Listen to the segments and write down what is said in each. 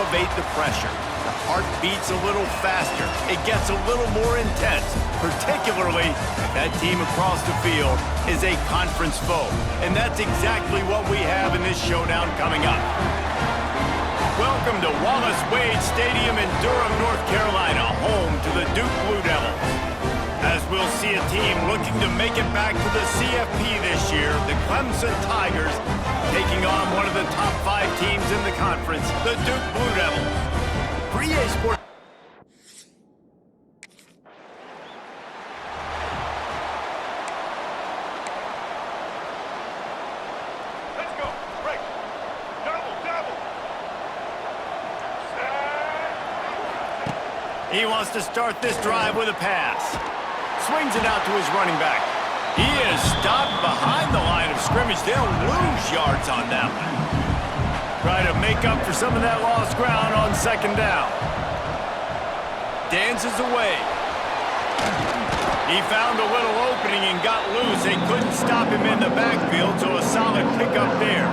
elevate the pressure. The heart beats a little faster. It gets a little more intense, particularly if that team across the field is a conference foe. And that's exactly what we have in this showdown coming up. Welcome to Wallace Wade Stadium in Durham, North Carolina, home to the Duke Blue Devils. As we'll see a team looking to make it back to the CFP this year, the Clemson Tigers taking on one of the top 5 teams in the conference, the Duke Blue Devils. For EA Sports. Let's go. Break. Double. He wants to start this drive with a pass. Swings it out to his running back. He is stopped behind the line of scrimmage. They'll lose yards on that one. Try to make up for some of that lost ground on second down. Dances away. He found a little opening and got loose. They couldn't stop him in the backfield, so a solid pickup there.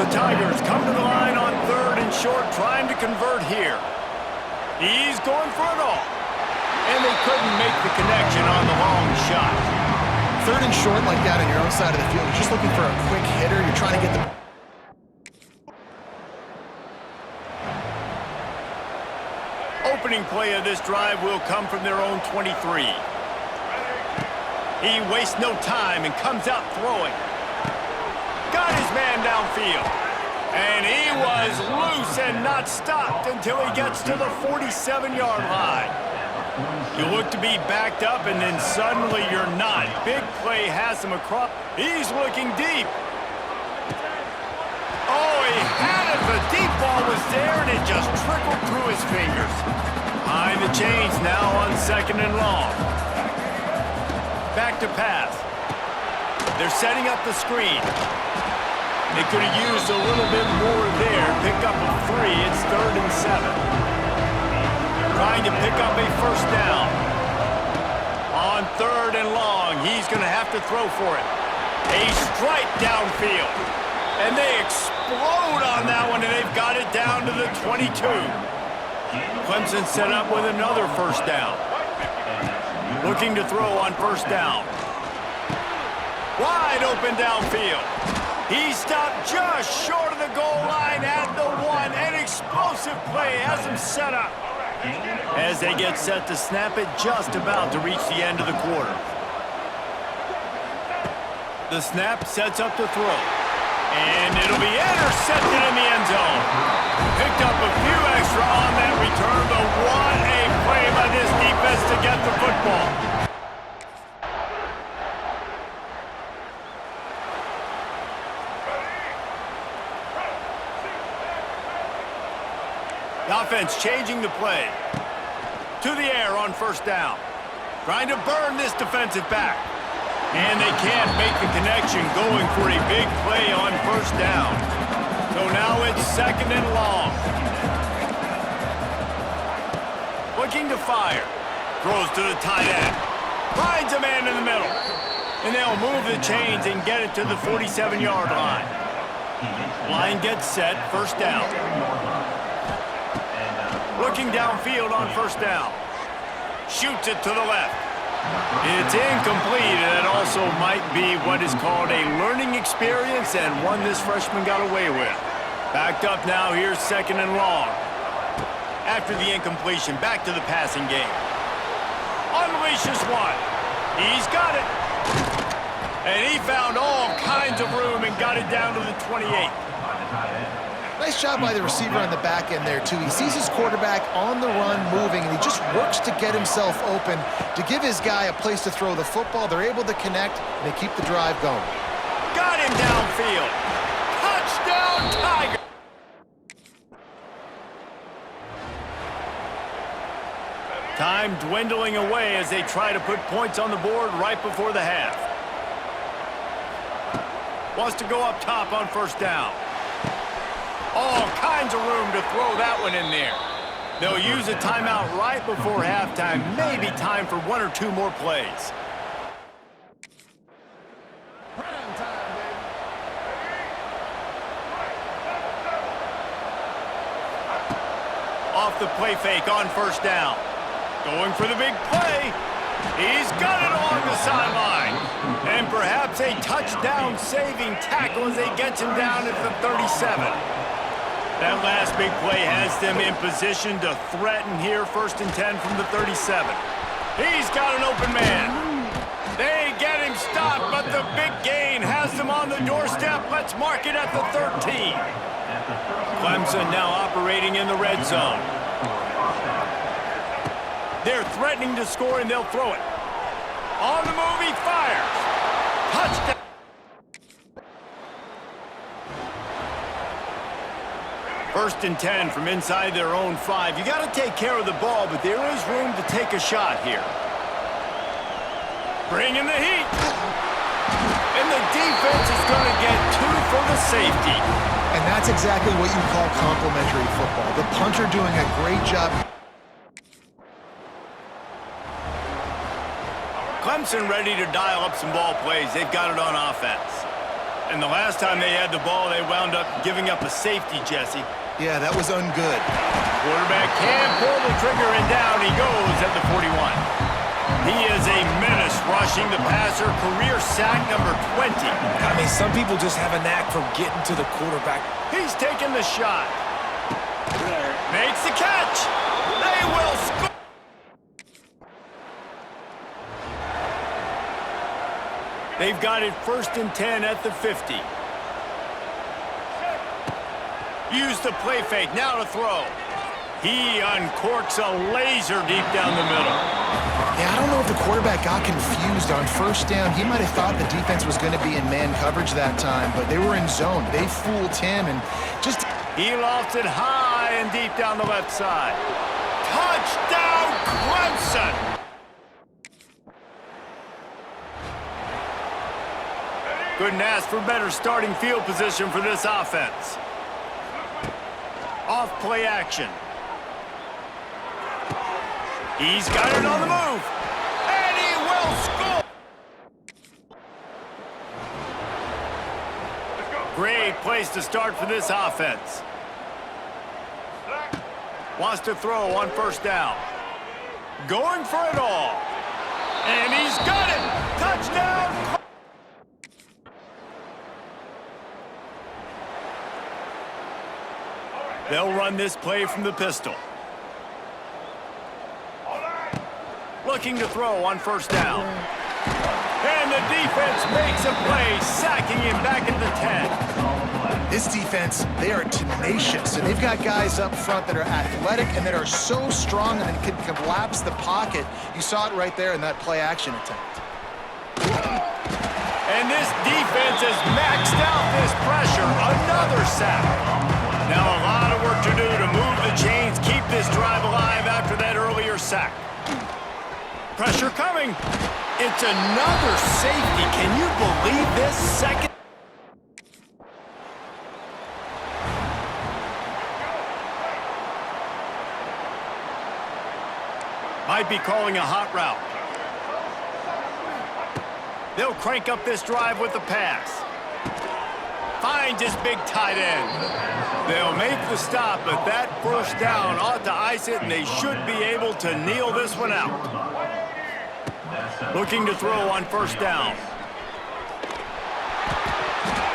The Tigers come to the line on 3rd and short, trying to convert here. He's going for it all. And they couldn't make the connection on the long shot. 3rd and short like that on your own side of the field. You're just looking for a quick hitter. You're trying to get the... Opening play of this drive will come from their own 23. He wastes no time and comes out throwing. Got his man downfield. And he was loose and not stopped until he gets to the 47-yard line. You look to be backed up, and then suddenly you're not. Big play has him across. He's looking deep. Oh, he had it. The deep ball was there, and it just trickled through his fingers. Behind the chains now on 2nd and long. Back to pass. They're setting up the screen. They could have used a little bit more there. Pick up a 3. It's 3rd and 7. Trying to pick up a first down. On 3rd and long, he's going to have to throw for it. A strike downfield. And they explode on that one, and they've got it down to the 22. Clemson set up with another first down. Looking to throw on first down. Wide open downfield. He stopped just short of the goal line at the 1. An explosive play has him set up. As they get set to snap it, just about to reach the end of the quarter. The snap sets up the throw. And it'll be intercepted in the end zone. Picked up a few extra on that return, but what a play by this defense to get the football. The offense changing the play. To the air on first down. Trying to burn this defensive back. And they can't make the connection, going for a big play on first down. So now it's 2nd and long. Looking to fire. Throws to the tight end. Finds a man in the middle. And they'll move the chains and get it to the 47-yard line. Line gets set, first down. Looking downfield on first down. Shoots it to the left. It's incomplete, and it also might be what is called a learning experience, and one this freshman got away with. Backed up now, here's 2nd and long. After the incompletion, back to the passing game. Unleashes one. He's got it. And he found all kinds of room and got it down to the 28. Nice job by the receiver on the back end there, too. He sees his quarterback on the run moving, and he just works to get himself open to give his guy a place to throw the football. They're able to connect, and they keep the drive going. Got him downfield. Touchdown, Tiger. Time dwindling away as they try to put points on the board right before the half. Wants to go up top on first down. All kinds of room to throw that one in there. They'll use a timeout right before halftime. Maybe time for 1 or 2 more plays. Off the play fake on first down. Going for the big play. He's got it along the sideline. And perhaps a touchdown-saving tackle as they get him down at the 37. That last big play has them in position to threaten here, 1st and 10 from the 37. He's got an open man. They get him stopped, but the big gain has them on the doorstep. Let's mark it at the 13. Clemson now operating in the red zone. They're threatening to score, and they'll throw it. On the move, he fires. Touchdown. First and 10 from inside their own 5. You got to take care of the ball, but there is room to take a shot here. Bring in the heat. And the defense is going to get 2 for the safety. And that's exactly what you call complementary football. The punter doing a great job. Clemson ready to dial up some ball plays. They've got it on offense. And the last time they had the ball, they wound up giving up a safety, Jesse. Yeah, that was ungood. Quarterback can't pull the trigger, and down he goes at the 41. He is a menace rushing the passer, career sack number 20. I mean, some people just have a knack for getting to the quarterback. He's taking the shot. Makes the catch. They will score. They've got it 1st and 10 at the 50. Use the play fake, now to throw. He uncorks a laser deep down the middle. Yeah, I don't know if the quarterback got confused on first down. He might have thought the defense was going to be in man coverage that time, but they were in zone. They fooled him and just... He lofts it high and deep down the left side. Touchdown, Clemson! Couldn't ask for better starting field position for this offense. Off play action. He's got it on the move. And he will score. Great place to start for this offense. Wants to throw on first down. Going for it all. And he's got it. Touchdown. They'll run this play from the pistol. Looking to throw on first down. And the defense makes a play, sacking him back at the 10. This defense, they are tenacious, and they've got guys up front that are athletic and that are so strong and can collapse the pocket. You saw it right there in that play action attempt. And this defense has maxed out this pressure. Another sack. Now a lot of work to do to move the chains, keep this drive alive after that earlier sack. Pressure coming. It's another safety. Can you believe this? Second. Might be calling a hot route. They'll crank up this drive with the pass. Finds his big tight end. They'll make the stop, but that first down ought to ice it, and they should be able to kneel this one out. Looking to throw on first down.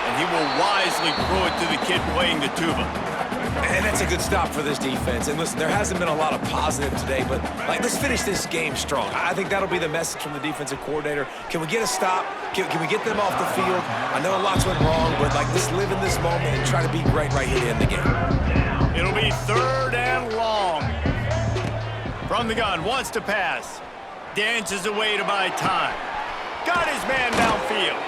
And he will wisely throw it to the kid playing the tuba. And that's a good stop for this defense. And listen, there hasn't been a lot of positive today, but let's finish this game strong. I think that'll be the message from the defensive coordinator. Can we get a stop? Can we get them off the field? I know lots went wrong, but let's live in this moment and try to be great right here to end the game. It'll be 3rd and long. From the gun, wants to pass. Dances away to buy time. Got his man downfield.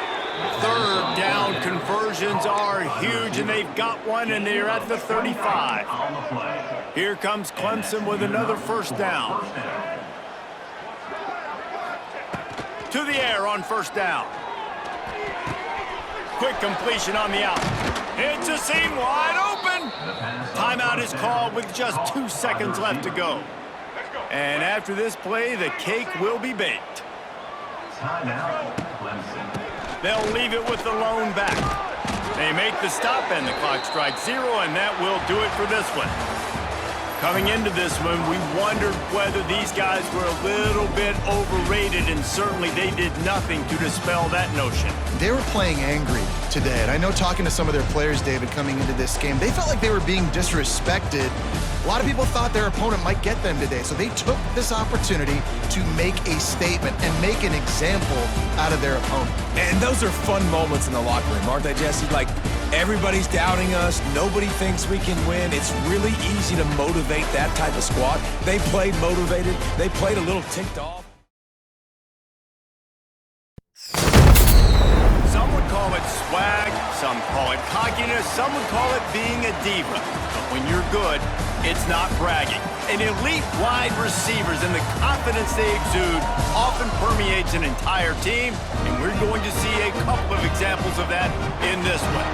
3rd down conversions are huge, and they've got one, and they're at the 35. Here comes Clemson with another first down. To the air on first down. Quick completion on the out. It's a seam wide open. Timeout is called with just 2 seconds left to go. And after this play, the cake will be baked. They'll leave it with the lone back. They make the stop, and the clock strikes 0, and that will do it for this one. Coming into this one, we wondered whether these guys were a little bit overrated, and certainly they did nothing to dispel that notion. They were playing angry today, and I know talking to some of their players, David, coming into this game, they felt like they were being disrespected. A lot of people thought their opponent might get them today, so they took this opportunity to make a statement and make an example out of their opponent. And those are fun moments in the locker room, aren't they, Jesse? Like, everybody's doubting us. Nobody thinks we can win. It's really easy to motivate that type of squad. They played motivated. They played a little ticked off. Some would call it swag, some call it cockiness, some would call it being a diva. But when you're good, it's not bragging. And elite wide receivers and the confidence they exude often permeates an entire team, and we're going to see a couple of examples of that in this one.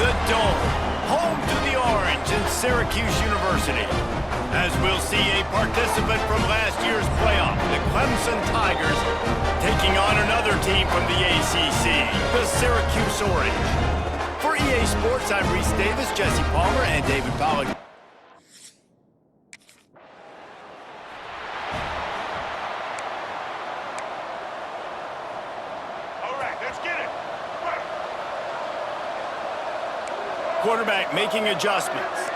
The Dome, home to the Orange in Syracuse University. As we'll see a participant from last year's playoff, the Clemson Tigers, taking on another team from the ACC, the Syracuse Orange. For EA Sports, I'm Reese Davis, Jesse Palmer, and David Pollack. All right, let's get it. Right. Quarterback making adjustments.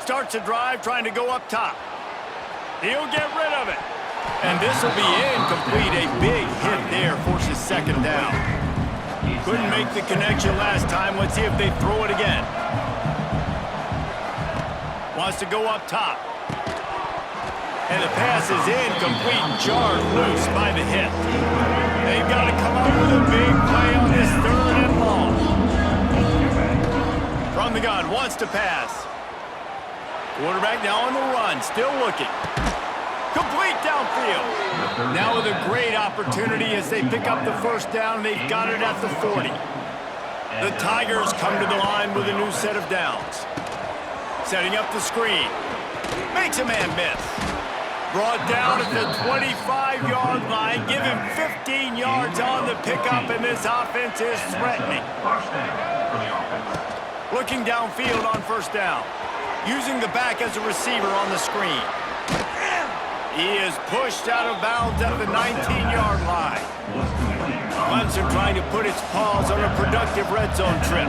Starts a drive trying to go up top. He'll get rid of it. And this will be incomplete. A big hit there forces second down. Couldn't make the connection last time. Let's see if they throw it again. Wants to go up top. And the pass is incomplete. Jarred loose by the hit. They've got to come up with a big play on this 3rd and long. From the gun, wants to pass. Quarterback now on the run, still looking. Complete downfield. Now with a great opportunity as they pick up the first down. They've got it at the 40. The Tigers come to the line with a new set of downs. Setting up the screen. Makes a man miss. Brought down at the 25-yard line. Give him 15 yards on the pickup, and this offense is threatening. Looking downfield on first down. Using the back as a receiver on the screen. He is pushed out of bounds at the 19-yard line. Clemson trying to put its paws on a productive red zone trip.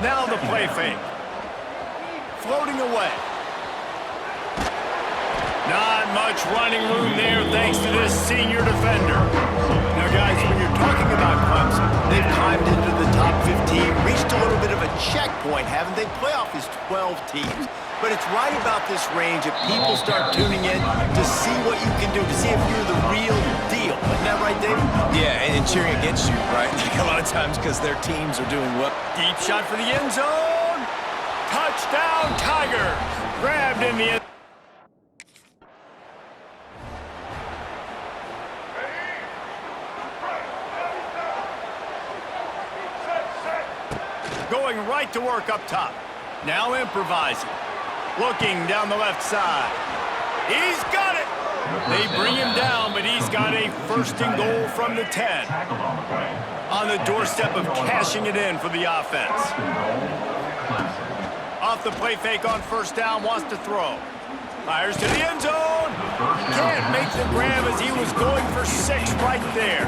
Now the play fake. Floating away. Not much running room there thanks to this senior defender. Now, guys, when you're talking about Clemson, they've climbed into the top 15, reached a little bit of a checkpoint, haven't they? Playoff is 12 teams. But it's right about this range that people start tuning in to see what you can do, to see if you're the real deal. Isn't that right, David? Yeah, and cheering against you, right? Like a lot of times because their teams are doing what? Deep shot for the end zone. Touchdown, Tigers. Grabbed in the end. Going right to work up top. Now improvising. Looking down the left side. He's got it. They bring him down, but he's got a 1st and goal from the 10. On the doorstep of cashing it in for the offense. Off the play fake on first down, wants to throw. Fires to the end zone. Can't make the grab as he was going for 6 right there.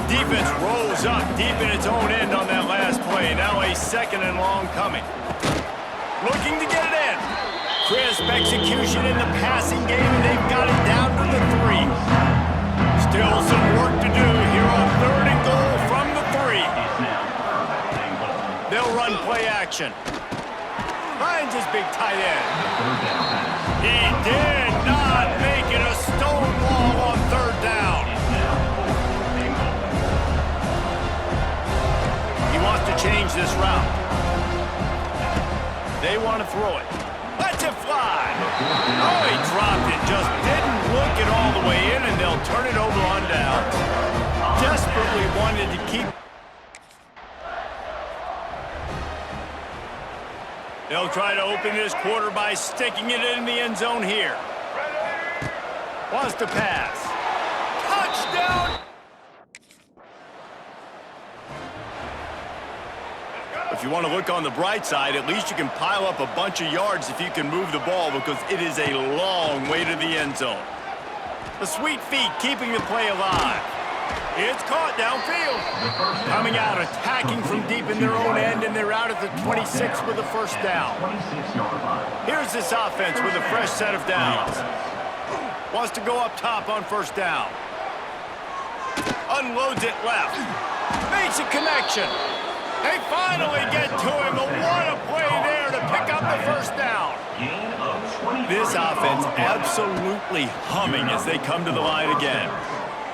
Defense rolls up deep in its own end on that last play. Now a 2nd and long coming. Looking to get it in. Crisp execution in the passing game, and they've got it down to the 3. Still some work to do here on 3rd and goal from the 3. They'll run play action. Finds his big tight end. He did not make it a stonewall on 3rd down. He wants to change this route. They want to throw it. Lets it fly. Oh, he dropped it. Just didn't look it all the way in, and they'll turn it over on downs. Desperately wanted to keep. They'll try to open this quarter by sticking it in the end zone here. Wants to pass. Touchdown! If you want to look on the bright side, at least you can pile up a bunch of yards if you can move the ball because it is a long way to the end zone. The sweet feet keeping the play alive. It's caught downfield. Coming out, attacking from deep in their own end, and they're out at the 26 with a first down. Here's this offense with a fresh set of downs. Wants to go up top on first down. Unloads it left. Makes a connection. They finally get to him. What a play there to pick up the first down. This offense absolutely humming as they come to the line again.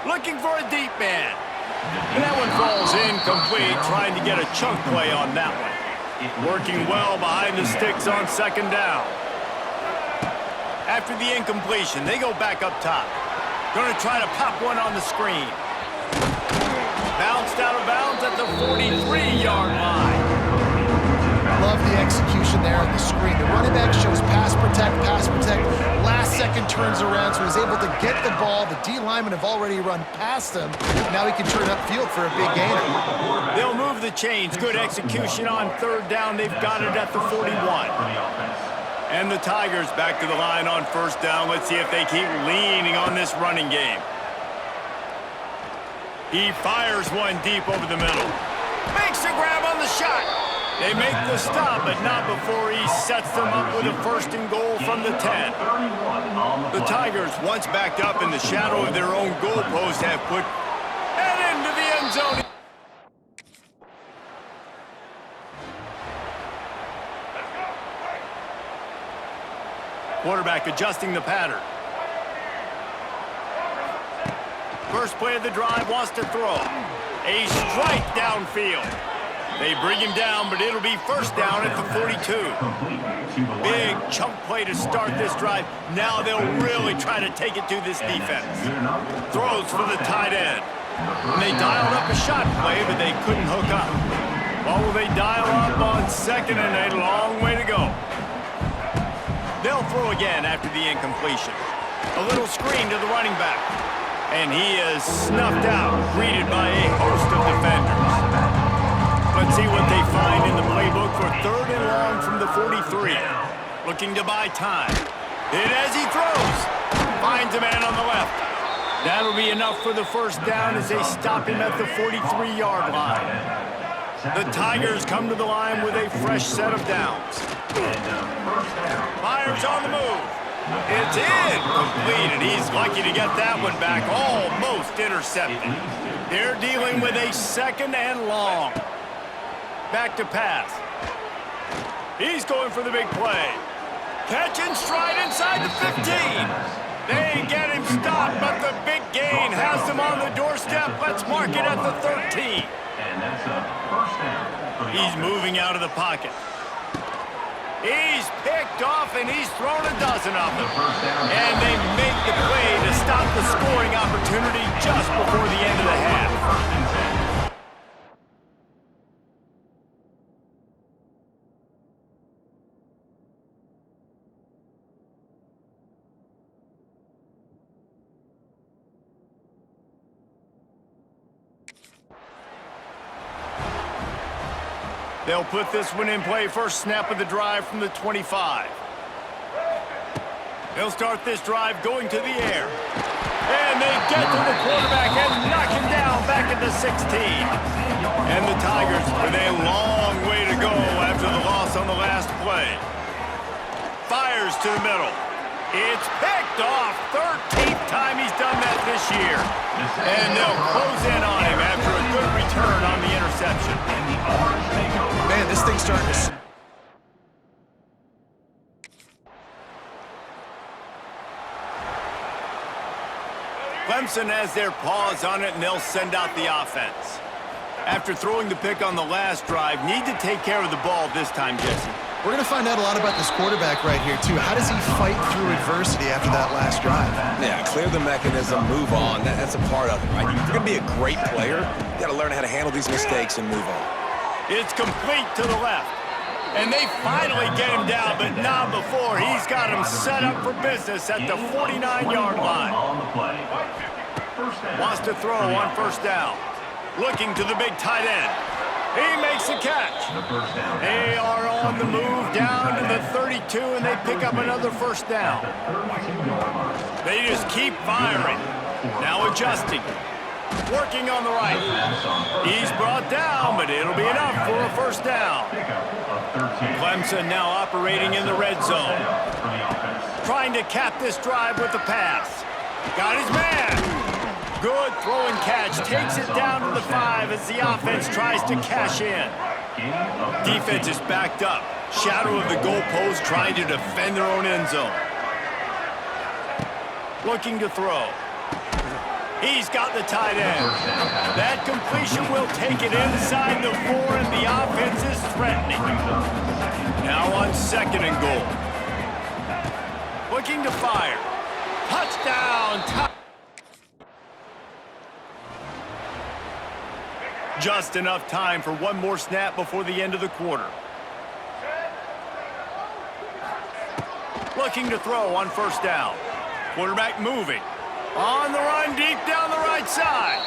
Looking for a deep man. And that one falls incomplete, trying to get a chunk play on that one. Working well behind the sticks on second down. After the incompletion, they go back up top. Going to try to pop one on the screen. Bounced out of bounds at the 43-yard line. Love the execution there on the screen. The running back shows pass protect. Last second turns around, so he's able to get the ball. The D linemen have already run past him. Now he can turn upfield for a big gainer. They'll move the chains. Good execution on third down. They've got it at the 41. And the Tigers back to the line on first down. Let's see if they keep leaning on this running game. He fires one deep over the middle. Makes the grab on the shot. They make the stop, but not before he sets them up with a first and goal from the 10. The Tigers, once backed up in the shadow of their own goalpost, have put it into the end zone. Quarterback adjusting the pattern. First play of the drive, wants to throw. A strike downfield. They bring him down, but it'll be first down at the 42. Big chunk play to start this drive. Now they'll really try to take it to this defense. Throws for the tight end. And they dialed up a shot play, but they couldn't hook up. Well, will they dial up on second and a long way to go? They'll throw again after the incompletion. A little screen to the running back. And he is snuffed out, greeted by a host of defenders. Let's see what they find in the playbook for third and long from the 43. Looking to buy time. Hit as he throws. Finds a man on the left. That'll be enough for the first down as they stop him at the 43-yard line. The Tigers come to the line with a fresh set of downs. Myers on the move. It's incomplete, and he's lucky to get that one back. Almost intercepted. They're dealing with a second and long. Back to pass. He's going for the big play. Catch and stride inside the 15. They get him stopped, but the big gain has them on the doorstep. Let's mark it at the 13. And that's a first down. He's moving out of the pocket. He's picked off, and he's thrown a dozen of them. And they make the play to stop the scoring opportunity just before the end of the half. They'll put this one in play. First snap of the drive from the 25. They'll start this drive going to the air. And they get to the quarterback and knock him down back at the 16. And the Tigers with a long way to go after the loss on the last play. Fires to the middle. It's picked off. 13th time he's done that this year. And they'll close in on him after a good return on the interception. Man, this thing's starting to... Clemson has their paws on it, and they'll send out the offense. After throwing the pick on the last drive, need to take care of the ball this time, Jesse. We're going to find out a lot about this quarterback right here, too. How does he fight through adversity after that last drive? Yeah, clear the mechanism, move on. That's a part of it, right? If you're going to be a great player, you got to learn how to handle these mistakes and move on. It's complete to the left. And they finally get him down, but not before. He's got him set up for business at the 49-yard line. Wants to throw on first down. Looking to the big tight end. He makes the catch. The first down. They are on the move down to the 32, and they pick up another first down. They just keep firing. Now adjusting. Working on the right. He's brought down, but it'll be enough for a first down. Clemson now operating in the red zone. Trying to cap this drive with the pass. Got his man. Good throw and catch. Takes it down to the 5 as the offense tries to cash in. Defense is backed up. Shadow of the goalpost trying to defend their own end zone. Looking to throw. He's got the tight end. That completion will take it inside the 4, and the offense is threatening. Now on 2nd and goal. Looking to fire. Touchdown. Just enough time for one more snap before the end of the quarter. Looking to throw on first down. Quarterback moving. On the run, deep down the right side.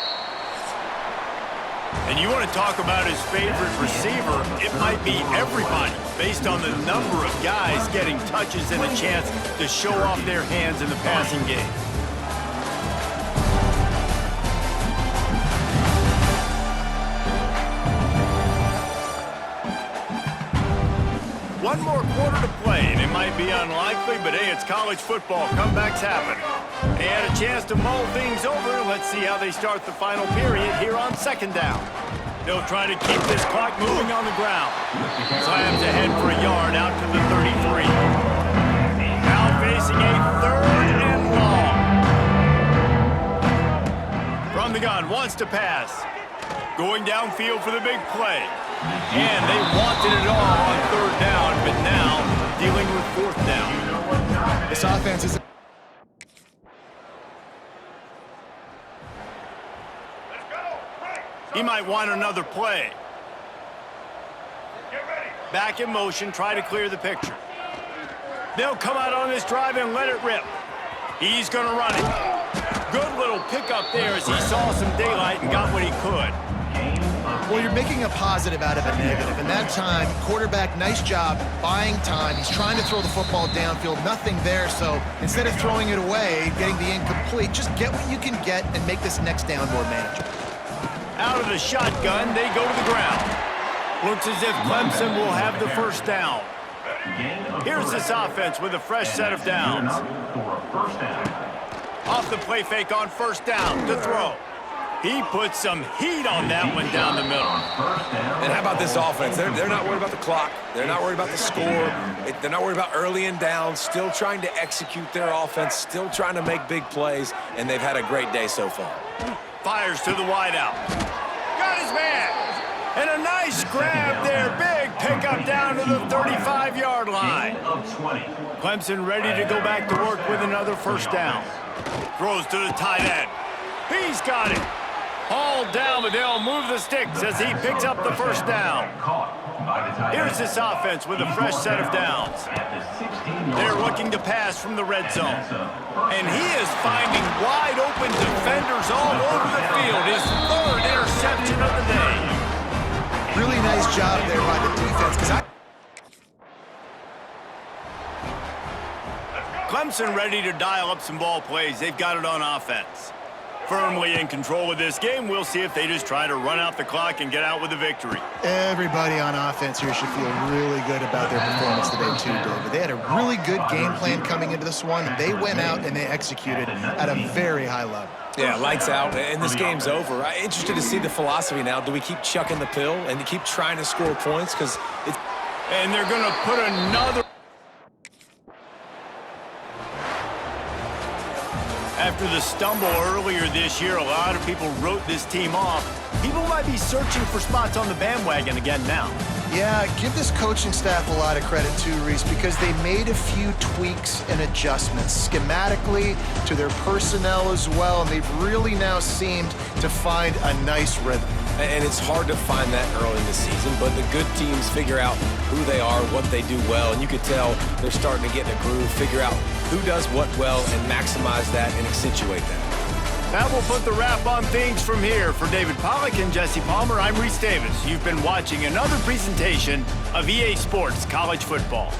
And you want to talk about his favorite receiver, it might be everybody, based on the number of guys getting touches and a chance to show off their hands in the passing game. One more quarter to play, and it might be unlikely, but hey, it's college football. Comebacks happen. They had a chance to mull things over. Let's see how they start the final period here on 2nd down. They'll try to keep this clock moving on the ground. Slams ahead for a yard out to the 33. Now facing a 3rd and long. From the gun, wants to pass. Going downfield for the big play. And they wanted it all on 3rd down, but now dealing with 4th down. This offense is... He might want another play. Back in motion, try to clear the picture. They'll come out on this drive and let it rip. He's going to run it. Good little pickup there as he saw some daylight and got what he could. Well, you're making a positive out of a negative. And that time, quarterback, nice job buying time. He's trying to throw the football downfield. Nothing there. So instead of throwing it away, getting the incomplete, just get what you can get and make this next down more manageable. Out of the shotgun, they go to the ground. Looks as if Clemson will have the first down. Here's this offense with a fresh set of downs. Off the play fake on first down to throw. He put some heat on that one down the middle. And how about this offense? They're not worried about the clock. They're not worried about the score. They're not worried about early and down. Still trying to execute their offense. Still trying to make big plays. And they've had a great day so far. Fires to the wideout. Got his man. And a nice grab there. Big pickup down to the 35-yard line. Clemson ready to go back to work with another first down. Throws to the tight end. He's got it. Hauled down, but they'll move the sticks as he picks up the first down. Here's this offense with a fresh set of downs. They're looking to pass from the red zone. And he is finding wide open defenders all over the field. His 3rd interception of the day. Really nice job there by the defense. Clemson ready to dial up some ball plays. They've got it on offense. Firmly in control of this game. We'll see if they just try to run out the clock and get out with a victory. Everybody on offense here should feel really good about their performance today too, David. They had a really good game plan coming into this one, and they went out and they executed at a very high level. Yeah, lights out, and this game's over. I'm interested to see the philosophy now. Do we keep chucking the pill and keep trying to score points? Because it's... And they're going to put another... After the stumble earlier this year, a lot of people wrote this team off. People might be searching for spots on the bandwagon again now. Yeah, give this coaching staff a lot of credit too, Reese, because they made a few tweaks and adjustments schematically to their personnel as well, and they've really now seemed to find a nice rhythm. And it's hard to find that early in the season, but the good teams figure out who they are, what they do well, and you could tell they're starting to get in a groove, figure out who does what well, and maximize that and accentuate that. That will put the wrap on things from here. For David Pollack and Jesse Palmer, I'm Reese Davis. You've been watching another presentation of EA Sports College Football.